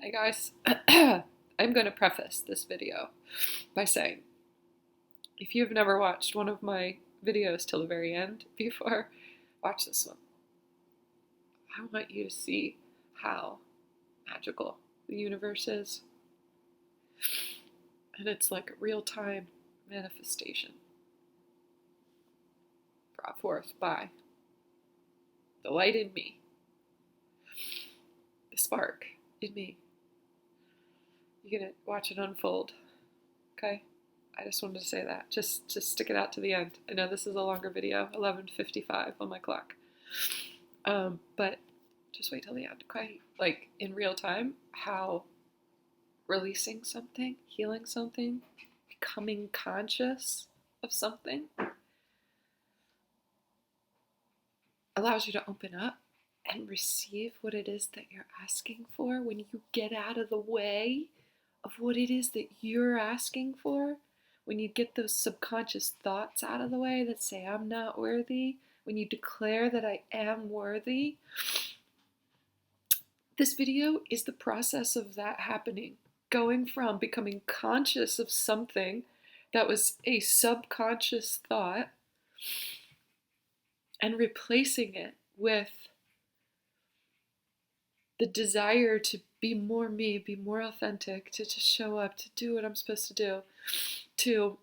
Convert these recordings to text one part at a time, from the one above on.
Hi guys, I'm going to preface this video by saying, if you've never watched one of my videos till the very end before, watch this one. I want you to see how magical the universe is. And it's like a real-time manifestation brought forth by the light in me, the spark in me. You're going to watch it unfold, okay? I just wanted to say that. Just stick it out to the end. I know this is a longer video, 11:55 on my clock. But just wait till the end, okay? Like in real time, how releasing something, healing something, becoming conscious of something allows you to open up and receive what it is that you're asking for when you get out of the way of what it is that you're asking for. When you get those subconscious thoughts out of the way that say, I'm not worthy, when you declare that I am worthy, this video is the process of that happening. Going from becoming conscious of something that was a subconscious thought and replacing it with the desire to be more me, be more authentic, to just show up, to do what I'm supposed to do, to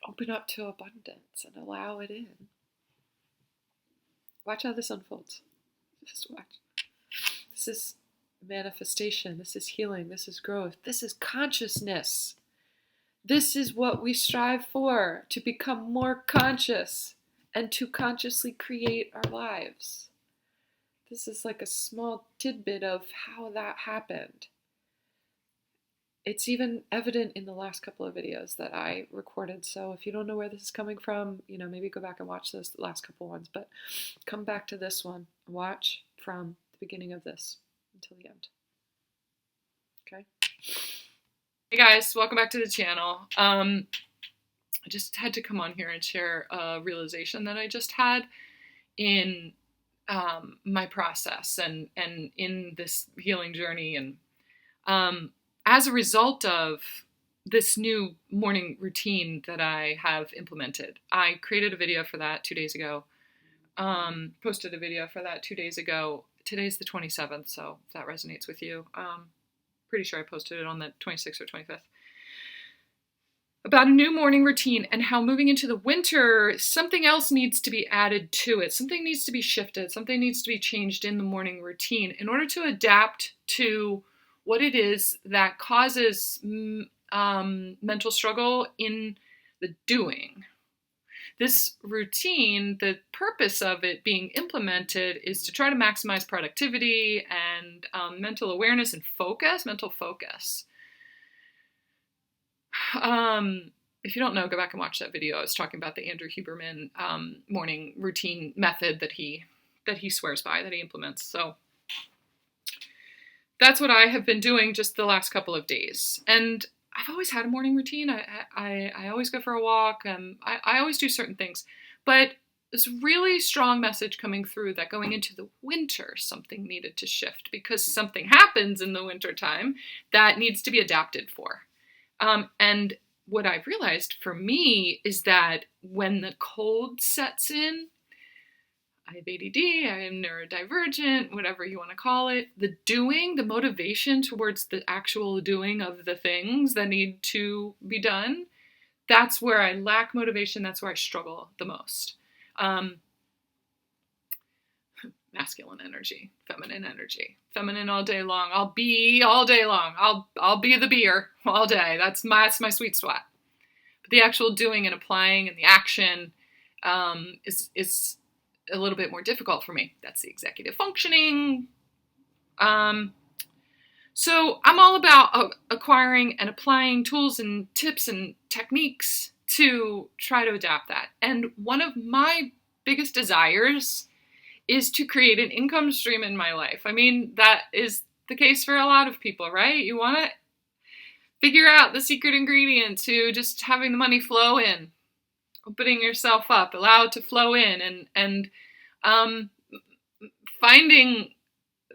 open up to abundance and allow it in. Watch how this unfolds. Just watch. This is manifestation. This is healing. This is growth. This is consciousness. This is what we strive for, to become more conscious and to consciously create our lives. This is like a small tidbit of how that happened. It's even evident in the last couple of videos that I recorded. So if you don't know where this is coming from, maybe go back and watch those last couple ones. But come back to this one. Watch from the beginning of this until the end. Okay? Hey guys, welcome back to the channel. I just had to come on here and share a realization that I just had in my process and in this healing journey. And as a result of this new morning routine that I have implemented, I created a video for that 2 days ago, posted a video for that 2 days ago. Today's the 27th, so if that resonates with you, pretty sure I posted it on the 26th or 25th. About a new morning routine and how moving into the winter, something else needs to be added to it. Something needs to be shifted. Something needs to be changed in the morning routine in order to adapt to what it is that causes mental struggle in the doing. This routine, the purpose of it being implemented is to try to maximize productivity and mental awareness and mental focus. If you don't know, go back and watch that video. I was talking about the Andrew Huberman morning routine method that he swears by, that he implements. So that's what I have been doing just the last couple of days. And I've always had a morning routine. I always go for a walk. I always do certain things. But this really strong message coming through that going into the winter, something needed to shift because something happens in the winter time that needs to be adapted for. And what I've realized for me is that when the cold sets in, I have ADD, I am neurodivergent, whatever you want to call it, the doing, the motivation towards the actual doing of the things that need to be done, that's where I lack motivation, that's where I struggle the most. Masculine energy, feminine energy. Feminine all day long. I'll be all day long. I'll be the beer all day. That's my sweet spot. But the actual doing and applying and the action is a little bit more difficult for me. That's the executive functioning. So I'm all about acquiring and applying tools and tips and techniques to try to adapt that. And one of my biggest desires is to create an income stream in my life. I mean, that is the case for a lot of people, right? You want to figure out the secret ingredient to just having the money flow in, opening yourself up, allow it to flow in, and finding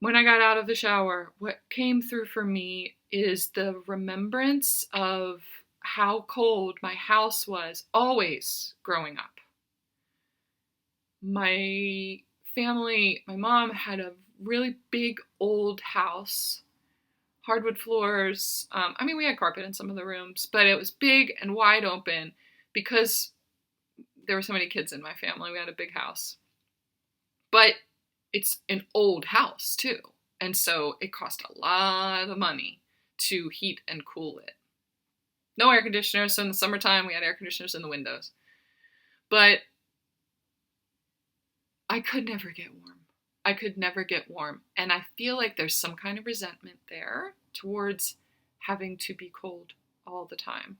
when I got out of the shower, what came through for me is the remembrance of how cold my house was always growing up. My family, my mom had a really big old house, hardwood floors. We had carpet in some of the rooms, but it was big and wide open because there were so many kids in my family. We had a big house. But it's an old house too. And so it cost a lot of money to heat and cool it. No air conditioners, so in the summertime we had air conditioners in the windows. But I could never get warm. I could never get warm. And I feel like there's some kind of resentment there towards having to be cold all the time.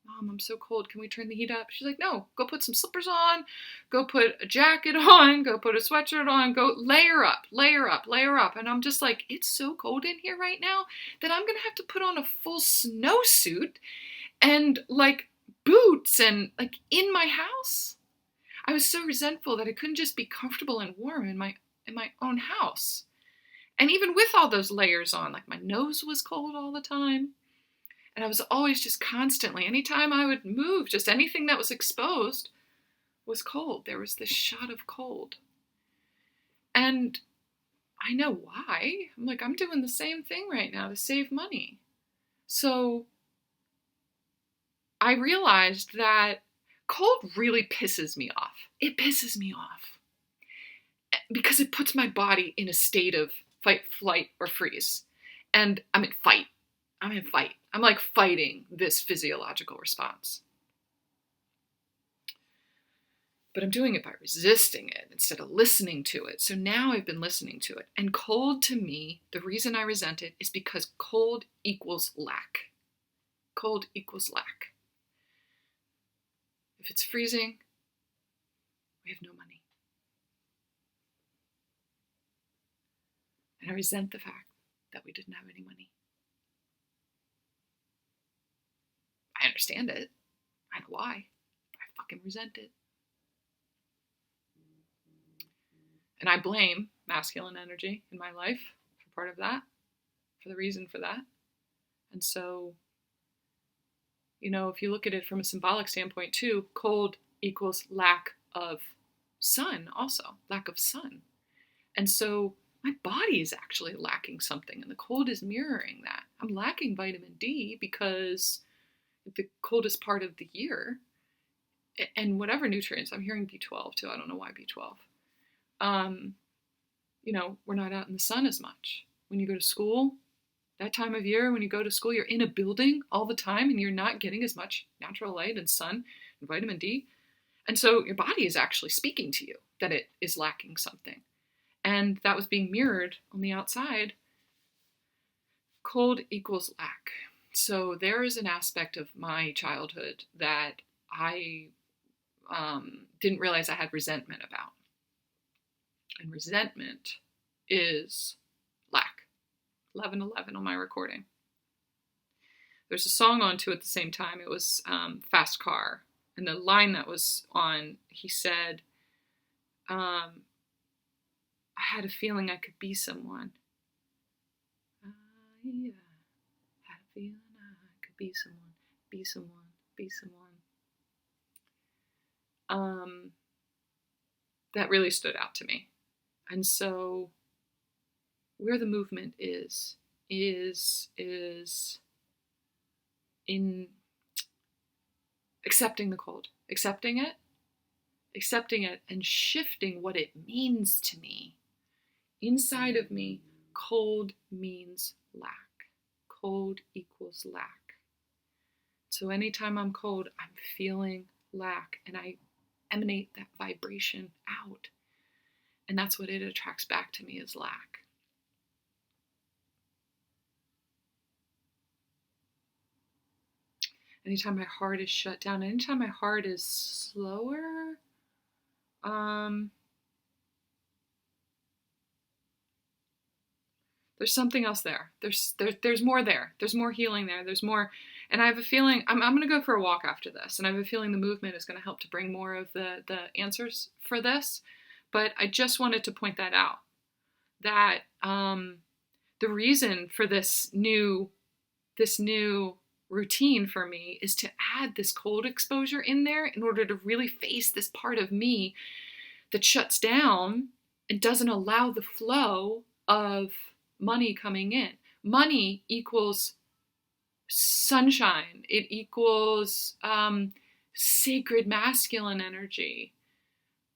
Mom, I'm so cold. Can we turn the heat up? She's like, no, go put some slippers on, go put a jacket on, go put a sweatshirt on, go layer up, layer up, layer up. And I'm just like, it's so cold in here right now that I'm going to have to put on a full snowsuit and like boots and like in my house. I was so resentful that I couldn't just be comfortable and warm in my own house. And even with all those layers on, like my nose was cold all the time. And I was always just constantly, anytime I would move, just anything that was exposed was cold. There was this shot of cold. And I know why. I'm like, I'm doing the same thing right now to save money. So I realized that cold really pisses me off. It pisses me off because it puts my body in a state of fight, flight, or freeze. And I'm in fight. I'm like fighting this physiological response. But I'm doing it by resisting it instead of listening to it. So now I've been listening to it. And cold to me, the reason I resent it is because cold equals lack. Cold equals lack. If it's freezing, we have no money. And I resent the fact that we didn't have any money. I understand it. I know why. But I fucking resent it. And I blame masculine energy in my life for part of that, for the reason for that. And so, if you look at it from a symbolic standpoint too, cold equals lack of sun also, lack of sun. And so my body is actually lacking something, and the cold is mirroring that. I'm lacking vitamin D because the coldest part of the year, and whatever nutrients, I'm hearing B12 too. I don't know why B12. We're not out in the sun as much. When you go to school, that time of year, when you go to school, you're in a building all the time and you're not getting as much natural light and sun and vitamin D. And so your body is actually speaking to you that it is lacking something. And that was being mirrored on the outside. Cold equals lack. So there is an aspect of my childhood that I didn't realize I had resentment about. And resentment is lack. 11:11 on my recording. There's a song on too at the same time. It was Fast Car. And the line that was on, he said, I had a feeling I could be someone. Yeah. Had a feeling I could be someone, be someone, be someone. That really stood out to me. And so where the movement is in accepting the cold, accepting it and shifting what it means to me. Inside of me, cold means lack. Cold equals lack. So anytime I'm cold, I'm feeling lack, and I emanate that vibration out. And that's what it attracts back to me is lack. Anytime my heart is shut down, anytime my heart is slower, there's something else there. There's more there. There's more healing there. There's more. And I have a feeling, I'm going to go for a walk after this. And I have a feeling the movement is going to help to bring more of the answers for this. But I just wanted to point that out. that the reason for this new routine for me is to add this cold exposure in there in order to really face this part of me that shuts down and doesn't allow the flow of money coming in. Money equals sunshine. It equals sacred masculine energy.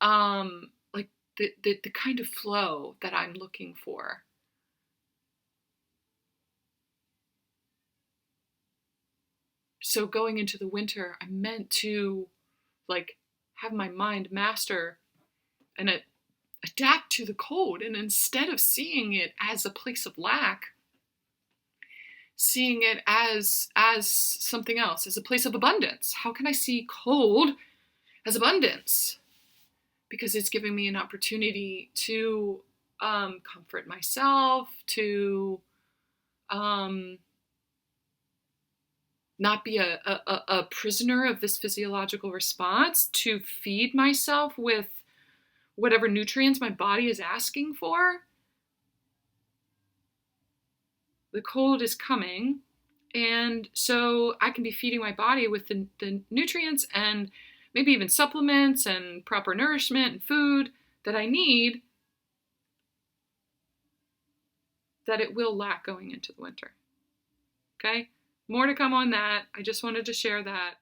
Like the kind of flow that I'm looking for. So going into the winter, I'm meant to like have my mind master and adapt to the cold. And instead of seeing it as a place of lack, seeing it as something else, as a place of abundance. How can I see cold as abundance? Because it's giving me an opportunity to comfort myself, to not be a prisoner of this physiological response, to feed myself with whatever nutrients my body is asking for. The cold is coming, and so I can be feeding my body with the nutrients and maybe even supplements and proper nourishment and food that I need, that it will lack going into the winter. Okay? More to come on that. I just wanted to share that.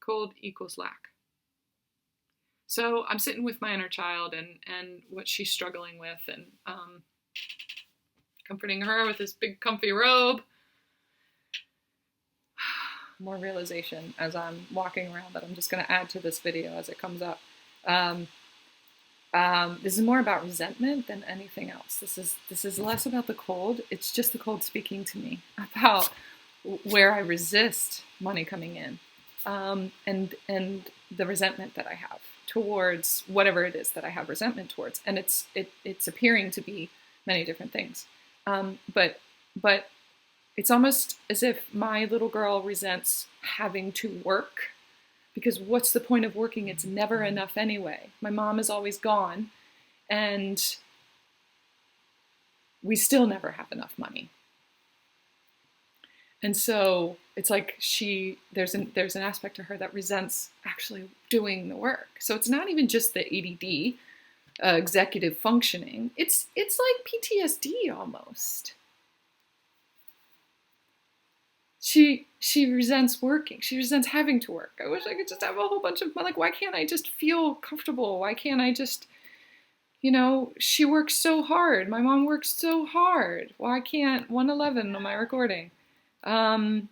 Cold equals lack. So I'm sitting with my inner child and what she's struggling with, and comforting her with this big comfy robe. More realization as I'm walking around that I'm just going to add to this video as it comes up. This is more about resentment than anything else. This is less about the cold. It's just the cold speaking to me about where I resist money coming in, and the resentment that I have towards whatever it is that I have resentment towards. And it's appearing to be many different things. But it's almost as if my little girl resents having to work, because what's the point of working? It's never enough anyway. My mom is always gone, and we still never have enough money. And so it's like there's an aspect to her that resents actually doing the work. So it's not even just the ADD, executive functioning. It's like PTSD almost. She resents working. She resents having to work. I wish I could just have a whole bunch of, like, why can't I just feel comfortable? Why can't I just, she works so hard. My mom works so hard. Why can't 111 on my recording? Why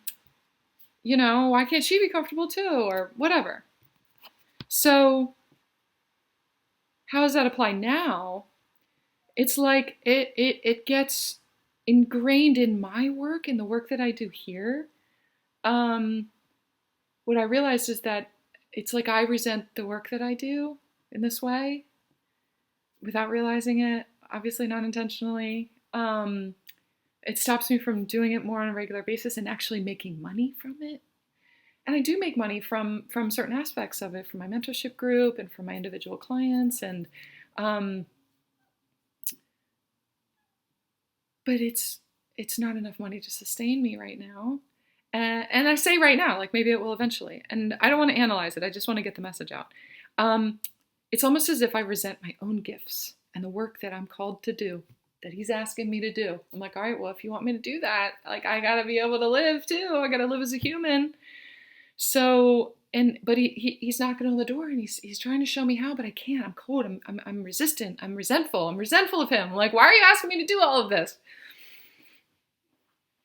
can't she be comfortable too? Or whatever. So how does that apply now? It's like it gets ingrained in my work, in the work that I do here. What I realized is that it's like I resent the work that I do in this way without realizing it, obviously not intentionally. It stops me from doing it more on a regular basis and actually making money from it. And I do make money from certain aspects of it, from my mentorship group and from my individual clients. And but it's not enough money to sustain me right now. And I say right now, like maybe it will eventually. And I don't want to analyze it. I just want to get the message out. It's almost as if I resent my own gifts and the work that I'm called to do, that he's asking me to do. I'm like, all right, well, if you want me to do that, like I got to be able to live too. I got to live as a human. So, but he's knocking on the door and he's trying to show me how, but I can't. I'm cold. I'm resistant. I'm resentful. I'm resentful of him. I'm like, why are you asking me to do all of this?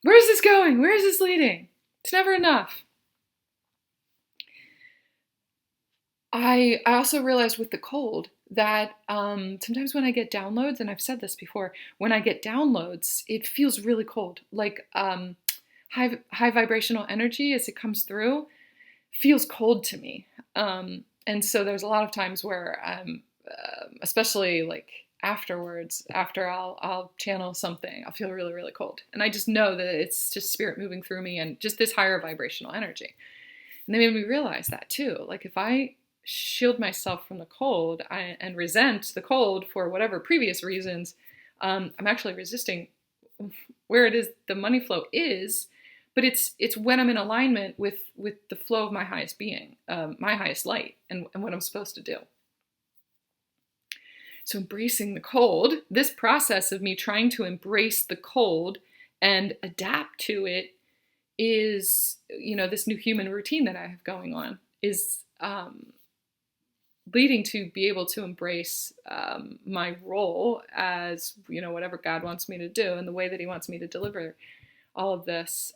Where is this going? Where is this leading? It's never enough. I also realized with the cold that sometimes when I get downloads, and I've said this before, when I get downloads, it feels really cold. Like high vibrational energy as it comes through feels cold to me. And so there's a lot of times where I'm, especially like afterwards, after I'll channel something, I'll feel really, really cold. And I just know that it's just spirit moving through me and just this higher vibrational energy. And they made me realize that too. Like if I shield myself from the cold and resent the cold for whatever previous reasons, I'm actually resisting where it is the money flow is. But it's when I'm in alignment with the flow of my highest being, my highest light, and what I'm supposed to do. So embracing the cold, this process of me trying to embrace the cold and adapt to it is, this new human routine that I have going on is leading to be able to embrace my role as, whatever God wants me to do and the way that he wants me to deliver all of this.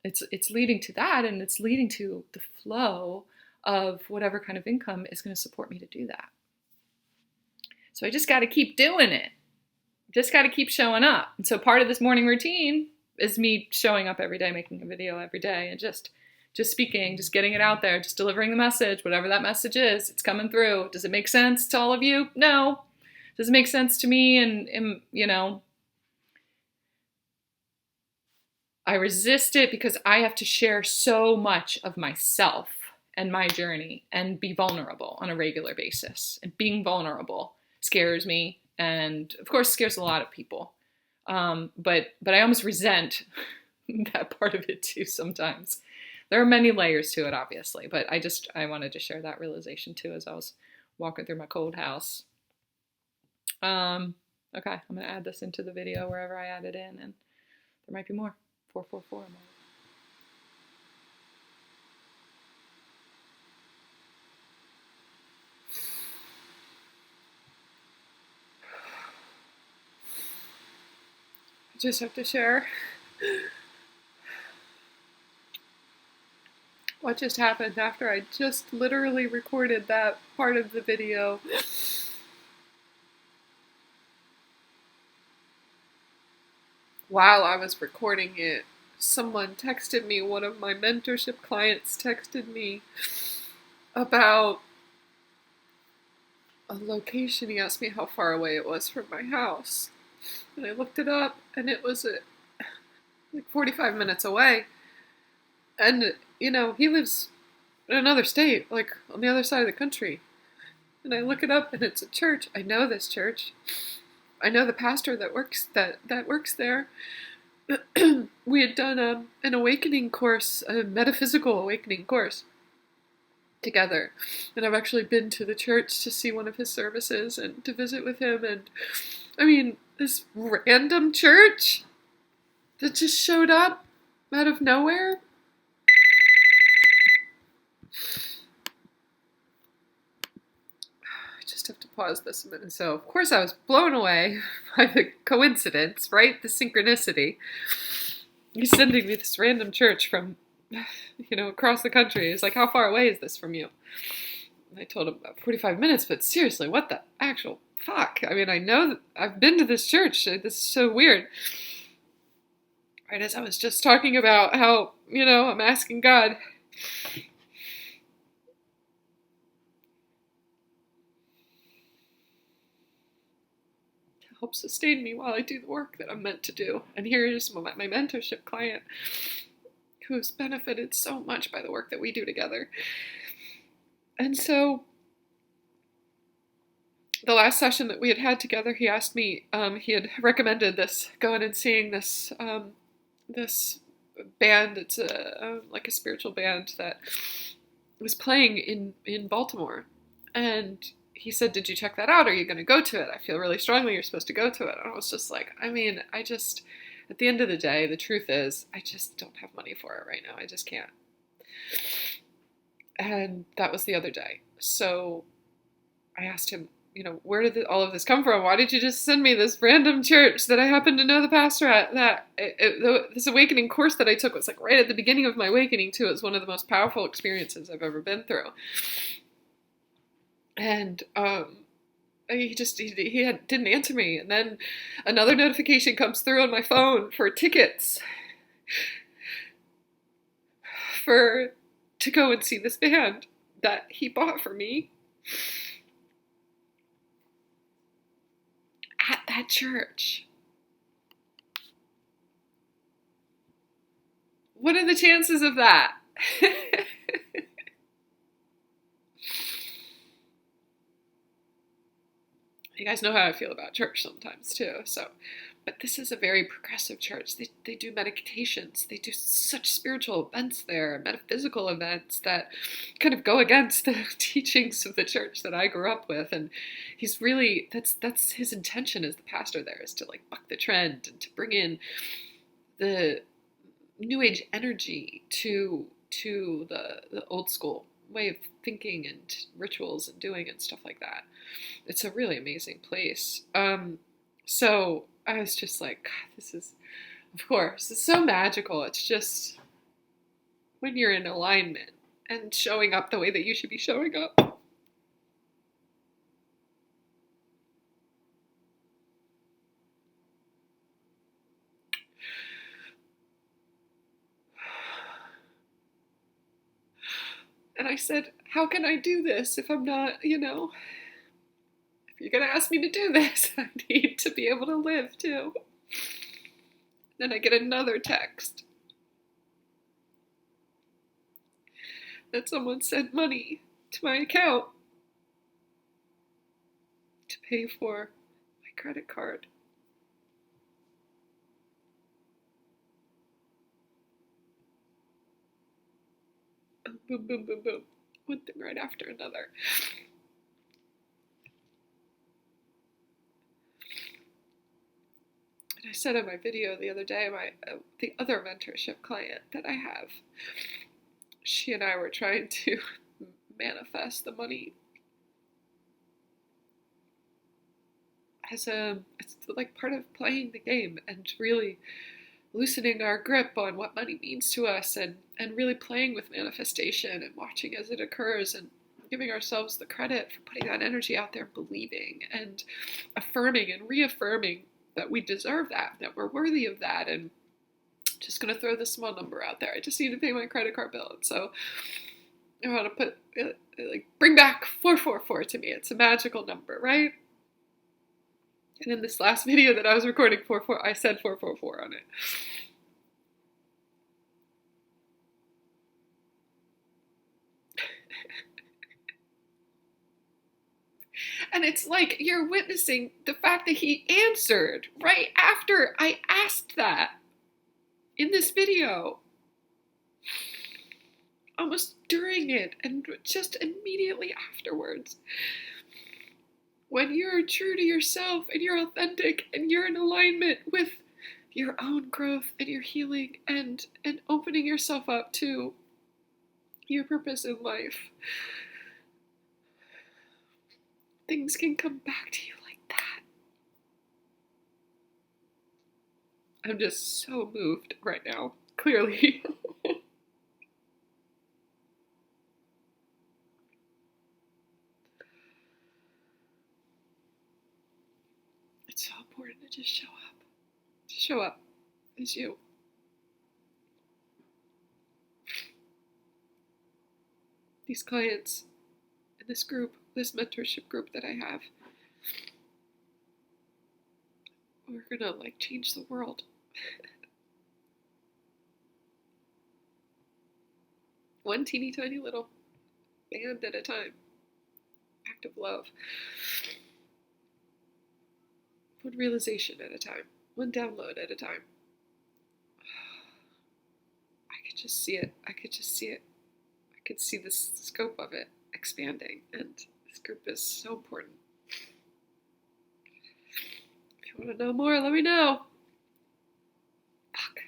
It's leading to that, and it's leading to the flow of whatever kind of income is going to support me to do that. So I just got to keep doing it. Just got to keep showing up. And so part of this morning routine is me showing up every day, making a video every day, and just speaking, just getting it out there, just delivering the message, whatever that message is, it's coming through. Does it make sense to all of you? No. Does it make sense to me? And I resist it because I have to share so much of myself and my journey and be vulnerable on a regular basis. And being vulnerable scares me, and of course scares a lot of people. But I almost resent that part of it too sometimes. There are many layers to it, obviously, but I wanted to share that realization too as I was walking through my cold house. Okay, I'm going to add this into the video wherever I add it in, and there might be more. 444 more. I just have to share what just happened after I just literally recorded that part of the video. While I was recording it, someone texted me, one of my mentorship clients texted me about a location. He asked me how far away it was from my house. And I looked it up, and it was like 45 minutes away. And, he lives in another state, like on the other side of the country. And I look it up, and it's a church. I know this church. I know the pastor that works there. We had done an awakening course, a metaphysical awakening course together. And I've actually been to the church to see one of his services and to visit with him. And I mean, this random church that just showed up out of nowhere. I just have to pause this a minute. So, of course, I was blown away by the coincidence, right? The synchronicity. He's sending me this random church from, across the country. He's like, how far away is this from you? And I told him about 45 minutes, but seriously, what the actual fuck? I mean, I know that I've been to this church. This is so weird. Right as I was just talking about how, I'm asking God to help sustain me while I do the work that I'm meant to do. And here is my mentorship client who's benefited so much by the work that we do together. And so the last session that we had together, he asked me, he had recommended this, going and seeing this this band. It's like a spiritual band that was playing in Baltimore. And he said, did you check that out? Are you going to go to it? I feel really strongly you're supposed to go to it. And I was just like, at the end of the day, the truth is, I just don't have money for it right now. I just can't. And that was the other day. So I asked him, where did all of this come from? Why did you just send me this random church that I happen to know the pastor at? This awakening course that I took was like right at the beginning of my awakening too. It was one of the most powerful experiences I've ever been through. And he didn't answer me. And then another notification comes through on my phone for tickets to go and see this band that he bought for me at that church. What are the chances of that? You guys know how I feel about church sometimes too. So, but this is a very progressive church. They do meditations. They do such spiritual events there, metaphysical events that kind of go against the teachings of the church that I grew up with. And he's really, that's his intention as the pastor there, is to like buck the trend and to bring in the new age energy to the old school way of thinking and rituals and doing and stuff like that. It's a really amazing place. So I was just like, God, this is, of course, it's so magical. It's just when you're in alignment and showing up the way that you should be showing up. And I said, how can I do this if I'm not, if you're going to ask me to do this, I need to be able to live too. Then I get another text that someone sent money to my account to pay for my credit card. Boom, boom, boom, boom, boom. One thing right after another. And I said in my video the other day, the other mentorship client that I have, she and I were trying to manifest the money it's like part of playing the game and really loosening our grip on what money means to us, and really playing with manifestation and watching as it occurs and giving ourselves the credit for putting that energy out there, believing and affirming and reaffirming that we deserve that we're worthy of that. And just going to throw this small number out there. I just need to pay my credit card bill. And so I want to put, bring back 444 to me. It's a magical number, right? And in this last video that I was recording, I said 444 on it. And it's like you're witnessing the fact that he answered right after I asked that in this video. Almost during it and just immediately afterwards. When you're true to yourself and you're authentic and you're in alignment with your own growth and your healing and opening yourself up to your purpose in life, things can come back to you like that. I'm just so moved right now, clearly. It's so important to just show up. Just show up as you. These clients in this group, this mentorship group that I have, we're gonna change the world. One teeny tiny little band at a time. Act of love. One realization at a time. One download at a time. I could just see it. I could see the scope of it expanding, and this group is so important. If you want to know more, let me know. Fuck.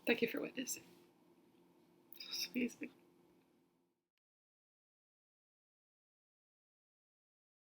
Thank you for witnessing. It was amazing.